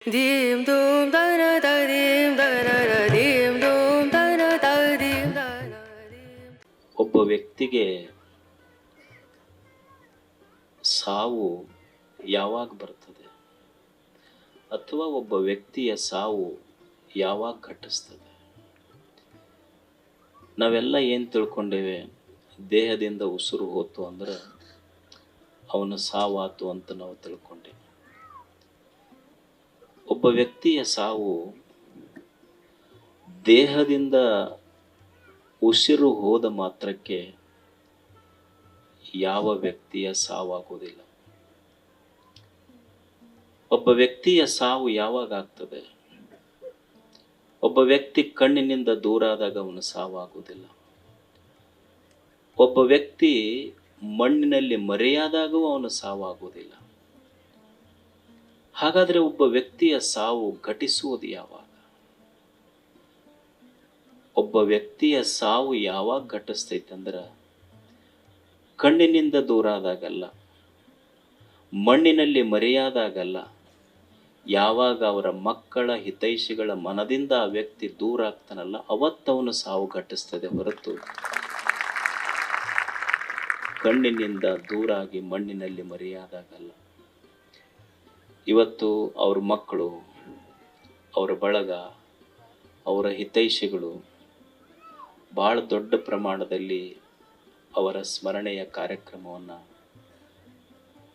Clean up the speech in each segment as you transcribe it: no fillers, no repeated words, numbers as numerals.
Dim dum da na da dim da na na dim dum da na da dim da na dim. ಒಬ್ಬ ವ್ಯಕ್ತಿಗೆ ಸಾವು ಯಾವಾಗ ಬರ್ತದೆ ಅಥವಾ ಒಬ್ಬ ವ್ಯಕ್ತಿಯ ಸಾವು ಯಾವಾಗ ಘಟಿಸ್ತದೆ? ನಾವೆಲ್ಲ ಏನು ತಿಳ್ಕೊಂಡೇವೆ, ದೇಹದಿಂದ ಉಸಿರು ಹೋತು ಅಂದ್ರೆ ಅವನ ಸಾವಾತು ಅಂತ ನಾವು ತಿಳ್ಕೊಂಡೇವೆ. ಒಬ್ಬ ವ್ಯಕ್ತಿಯ ಸಾವು ದೇಹದಿಂದ ಉಸಿರು ಹೋದ ಮಾತ್ರಕ್ಕೆ ಯಾವ ವ್ಯಕ್ತಿಯ ಸಾವಾಗುವುದಿಲ್ಲ. ಒಬ್ಬ ವ್ಯಕ್ತಿಯ ಸಾವು ಯಾವಾಗ ಆಗ್ತದೆ? ಒಬ್ಬ ವ್ಯಕ್ತಿ ಕಣ್ಣಿನಿಂದ ದೂರ ಆದಾಗ ಅವನ ಸಾವಾಗುವುದಿಲ್ಲ. ಒಬ್ಬ ವ್ಯಕ್ತಿ ಮಣ್ಣಿನಲ್ಲಿ ಮರೆಯಾದಾಗೂ ಅವನ ಸಾವಾಗುವುದಿಲ್ಲ. ಹಾಗಾದ್ರೆ ಒಬ್ಬ ವ್ಯಕ್ತಿಯ ಸಾವು ಘಟಿಸುವುದು ಯಾವಾಗ? ಒಬ್ಬ ವ್ಯಕ್ತಿಯ ಸಾವು ಯಾವಾಗ ಘಟಿಸ್ತೈತಂದ್ರೆ ಕಣ್ಣಿನಿಂದ ದೂರ ಆದಾಗಲ್ಲ, ಮಣ್ಣಿನಲ್ಲಿ ಮರೆಯಾದಾಗಲ್ಲ. ಯಾವಾಗ ಅವರ ಮಕ್ಕಳ ಹಿತೈಷಿಗಳ ಮನದಿಂದ ಆ ವ್ಯಕ್ತಿ ದೂರ ಆಗ್ತಾನಲ್ಲ, ಅವತ್ತವನು ಸಾವು ಘಟಿಸ್ತದೆ ಹೊರತು ಕಣ್ಣಿನಿಂದ ದೂರಾಗಿ ಮಣ್ಣಿನಲ್ಲಿ ಮರೆಯಾದಾಗಲ್ಲ. ಇವತ್ತು ಅವ್ರ ಮಕ್ಕಳು, ಅವರ ಬಳಗ, ಅವರ ಹಿತೈಷಿಗಳು ಭಾಳ ದೊಡ್ಡ ಪ್ರಮಾಣದಲ್ಲಿ ಅವರ ಸ್ಮರಣೆಯ ಕಾರ್ಯಕ್ರಮವನ್ನು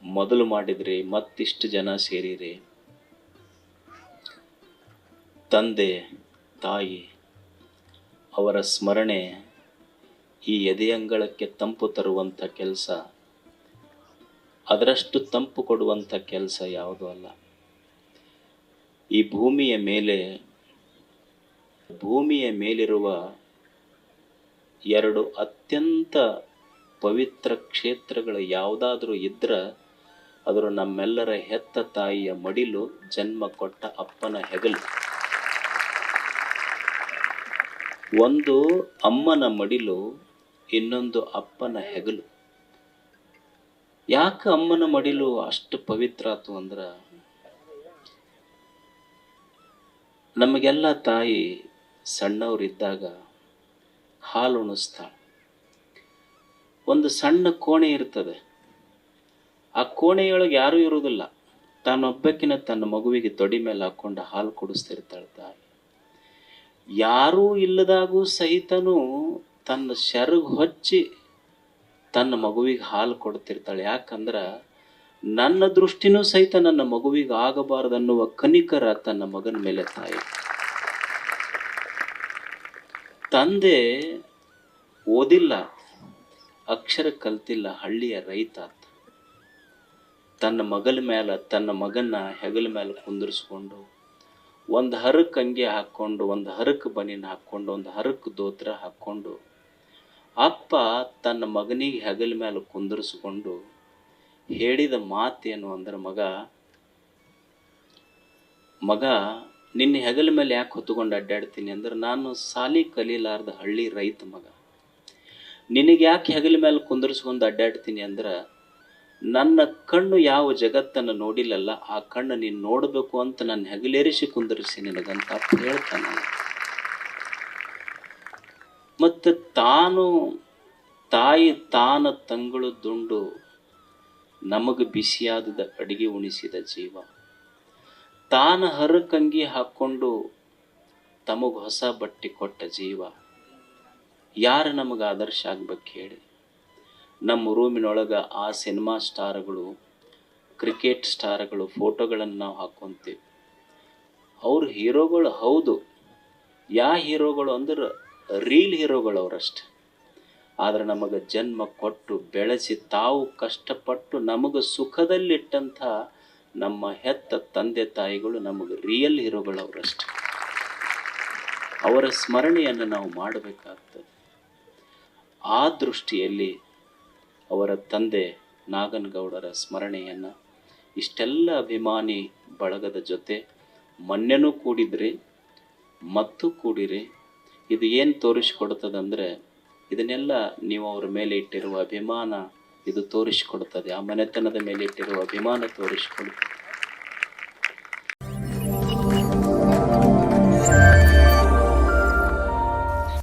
ಮೊದಲು ಮಾಡಿದ್ರಿ, ಮತ್ತಿಷ್ಟು ಜನ ಸೇರಿರಿ. ತಂದೆ ತಾಯಿ ಅವರ ಸ್ಮರಣೆ ಈ ಎದೆಯಂಗಳಕ್ಕೆ ತಂಪು ತರುವಂಥ ಕೆಲಸ, ಅದರಷ್ಟು ತಂಪು ಕೊಡುವಂಥ ಕೆಲಸ ಯಾವುದೂ ಅಲ್ಲ. ಈ ಭೂಮಿಯ ಮೇಲಿರುವ ಎರಡು ಅತ್ಯಂತ ಪವಿತ್ರ ಕ್ಷೇತ್ರಗಳು ಯಾವುದಾದ್ರೂ ಇದ್ರೆ ಅದರ ನಮ್ಮೆಲ್ಲರ ಹೆತ್ತ ತಾಯಿಯ ಮಡಿಲು, ಜನ್ಮ ಕೊಟ್ಟ ಅಪ್ಪನ ಹೆಗಲು. ಒಂದು ಅಮ್ಮನ ಮಡಿಲು, ಇನ್ನೊಂದು ಅಪ್ಪನ ಹೆಗಲು. ಯಾಕೆ ಅಮ್ಮನ ಮಡಿಲು ಅಷ್ಟು ಪವಿತ್ರ ಆತು ಅಂದ್ರೆ, ನಮಗೆಲ್ಲ ತಾಯಿ ಸಣ್ಣವರಿದ್ದಾಗ ಹಾಲು ಉಣಿಸ್ತಾಳೆ. ಒಂದು ಸಣ್ಣ ಕೋಣೆ ಇರ್ತದೆ, ಆ ಕೋಣೆಯೊಳಗೆ ಯಾರೂ ಇರುವುದಿಲ್ಲ. ತಾನೊಬ್ಬಕ್ಕಿನ ತನ್ನ ಮಗುವಿಗೆ ತೊಡಿ ಮೇಲೆ ಹಾಕೊಂಡು ಹಾಲು ಕುಡಿಸ್ತಿರ್ತಾಳೆ ತಾಯಿ. ಯಾರೂ ಇಲ್ಲದಾಗೂ ಸಹಿತನೂ ತನ್ನ ಸೆರಗು ಹೊಚ್ಚಿ ತನ್ನ ಮಗುವಿಗೆ ಹಾಲು ಕೊಡ್ತಿರ್ತಾಳೆ. ಯಾಕಂದ್ರೆ ನನ್ನ ದೃಷ್ಟಿನೂ ಸಹಿತ ನನ್ನ ಮಗುವಿಗೆ ಆಗಬಾರದನ್ನುವ ಕನಿಕರ ತನ್ನ ಮಗನ ಮೇಲೆ ತಾಯಿ. ತಂದೆ ಓದಿಲ್ಲ, ಅಕ್ಷರ ಕಲ್ತಿಲ್ಲ, ಹಳ್ಳಿಯ ರೈತ. ತನ್ನ ಮಗನ ಹೆಗಲ ಮೇಲೆ ಕುಂದಿರಿಸ್ಕೊಂಡು ಒಂದು ಹರಕ್ ಅಂಗಿ ಹಾಕ್ಕೊಂಡು, ಒಂದು ಹರಕ್ ಬನಿನ್ ಹಾಕ್ಕೊಂಡು, ಒಂದು ಹರಕ್ ದೋತ್ರ ಹಾಕ್ಕೊಂಡು ಅಪ್ಪ ತನ್ನ ಮಗನಿಗೆ ಹೆಗಲ ಮೇಲೆ ಕುಂದಿರಿಸ್ಕೊಂಡು ಹೇಳಿದ ಮಾತೇನು ಅಂದ್ರೆ, ಮಗ ನಿನ್ನ ಹೆಗಲ ಮೇಲೆ ಯಾಕೆ ಹೊತ್ಕೊಂಡು ಅಡ್ಡಾಡ್ತೀನಿ ಅಂದ್ರೆ, ನಾನು ಸಾಲಿ ಕಲೀಲಾರ್ದ ಹಳ್ಳಿ ರೈತ ಮಗ. ನಿನಗೆ ಯಾಕೆ ಹೆಗಲ ಮೇಲೆ ಕುಂದಿರಿಸ್ಕೊಂಡು ಅಡ್ಡಾಡ್ತೀನಿ ಅಂದ್ರೆ, ನನ್ನ ಕಣ್ಣು ಯಾವ ಜಗತ್ತನ್ನು ನೋಡಿಲ್ಲಲ್ಲ, ಆ ಕಣ್ಣು ನೀನು ನೋಡಬೇಕು ಅಂತ ನನ್ನ ಹೆಗಲೇರಿಸಿ ಕುಂದಿರಿಸಿ ನಿನಗಂತ ಹೇಳ್ತಾನೆ. ಮತ್ತು ತಾಯಿ ತಾನ ತಂಗಳು ದುಂಡು ನಮಗೆ ಬಿಸಿಯಾದ ಅಡಿಗೆ ಉಣಿಸಿದ ಜೀವ. ತಾನ ಹರಕಂಗಿ ಹಾಕ್ಕೊಂಡು ತಮಗೆ ಹೊಸ ಬಟ್ಟೆ ಕೊಟ್ಟ ಜೀವ. ಯಾರು ನಮಗೆ ಆದರ್ಶ ಆಗ್ಬೇಕು ಹೇಳಿ? ನಮ್ಮ ರೂಮಿನೊಳಗೆ ಆ ಸಿನಿಮಾ ಸ್ಟಾರ್ಗಳು, ಕ್ರಿಕೆಟ್ ಸ್ಟಾರ್ಗಳು ಫೋಟೋಗಳನ್ನು ನಾವು ಹಾಕ್ಕೊಂತೀವಿ. ಅವ್ರ ಹೀರೋಗಳು ಹೌದು. ಹೀರೋಗಳು ಅಂದ್ರೆ ರೀಲ್ ಹೀರೋಗಳು ಅವರಷ್ಟೆ. ಆದರೆ ನಮಗೆ ಜನ್ಮ ಕೊಟ್ಟು ಬೆಳೆಸಿ ತಾವು ಕಷ್ಟಪಟ್ಟು ನಮಗೆ ಸುಖದಲ್ಲಿಟ್ಟಂಥ ನಮ್ಮ ಹೆತ್ತ ತಂದೆ ತಾಯಿಗಳು ನಮಗೆ ರಿಯಲ್ ಹೀರೋಗಳು ಅವರಷ್ಟೆ. ಅವರ ಸ್ಮರಣೆಯನ್ನು ನಾವು ಮಾಡಬೇಕಾಗ್ತದೆ. ಆ ದೃಷ್ಟಿಯಲ್ಲಿ ಅವರ ತಂದೆ ನಾಗನಗೌಡರ ಸ್ಮರಣೆಯನ್ನು ಇಷ್ಟೆಲ್ಲ ಅಭಿಮಾನಿ ಬಳಗದ ಜೊತೆ ಮೊನ್ನೆನೂ ಕೂಡಿದ್ರಿ, ಮತ್ತು ಕೂಡಿರಿ. ಇದು ಏನು ತೋರಿಸಿಕೊಡ್ತದಂದರೆ, ಇದನ್ನೆಲ್ಲ ನೀವು ಅವರ ಮೇಲೆ ಇಟ್ಟಿರುವ ಅಭಿಮಾನ ಇದು ತೋರಿಸಿಕೊಡ್ತದೆ. ಆ ಮನೆತನದ ಮೇಲೆ ಇಟ್ಟಿರುವ ಅಭಿಮಾನ ತೋರಿಸಿಕೊಡ್ತದೆ.